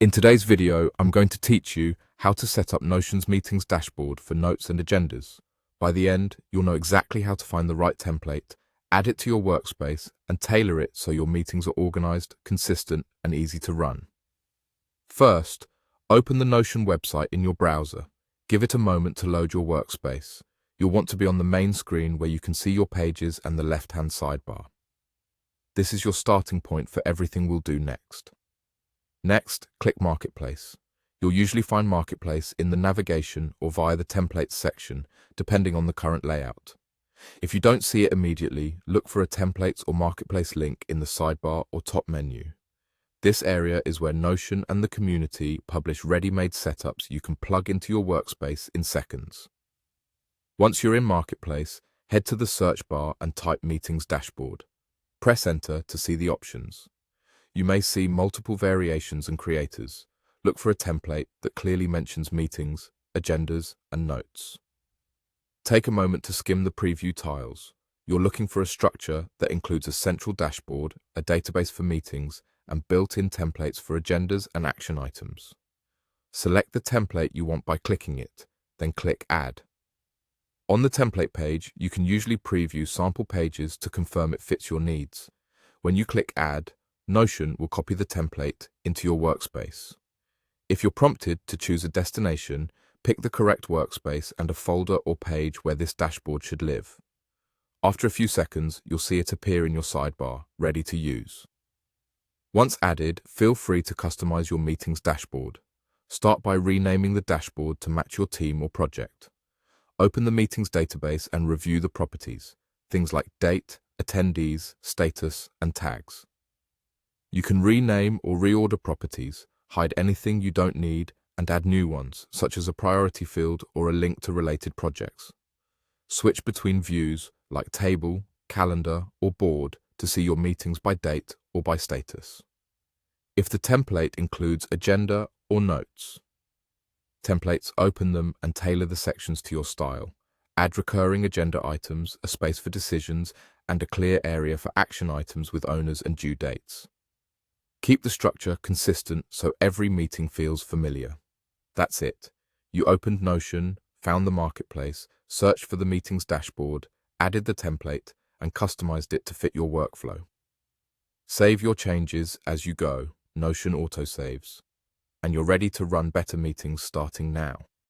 In today's video, I'm going to teach you how to set up Notion's meetings dashboard for notes and agendas. By the end, you'll know exactly how to find the right template, add it to your workspace, and tailor it so your meetings are organized, consistent, and easy to run. First, open the Notion website in your browser. Give it a moment to load your workspace. You'll want to be on the main screen where you can see your pages and the left-hand sidebar. This is your starting point for everything we'll do next. Next, click Marketplace. You'll usually find Marketplace in the navigation or via the Templates section, depending on the current layout. If you don't see it immediately, look for a Templates or Marketplace link in the sidebar or top menu. This area is where Notion and the community publish ready-made setups you can plug into your workspace in seconds. Once you're in Marketplace, head to the search bar and type Meetings Dashboard. Press Enter to see the options. You may see multiple variations and creators. Look for a template that clearly mentions meetings, agendas, and notes. Take a moment to skim the preview tiles. You're looking for a structure that includes a central dashboard, a database for meetings, and built-in templates for agendas and action items. Select the template you want by clicking it, then click Add. On the template page, you can usually preview sample pages to confirm it fits your needs. When you click Add, Notion will copy the template into your workspace. If you're prompted to choose a destination, pick the correct workspace and a folder or page where this dashboard should live. After a few seconds, you'll see it appear in your sidebar, ready to use. Once added, feel free to customize your meetings dashboard. Start by renaming the dashboard to match your team or project. Open the meetings database and review the properties, things like date, attendees, status, and tags. You can rename or reorder properties, hide anything you don't need, and add new ones, such as a priority field or a link to related projects. Switch between views, like table, calendar, or board, to see your meetings by date or by status. If the template includes agenda or notes, templates open them and tailor the sections to your style. Add recurring agenda items, a space for decisions, and a clear area for action items with owners and due dates. Keep the structure consistent so every meeting feels familiar. That's it. You opened Notion, found the Marketplace, searched for the meetings dashboard, added the template, and customized it to fit your workflow. Save your changes as you go. Notion autosaves. And you're ready to run better meetings starting now.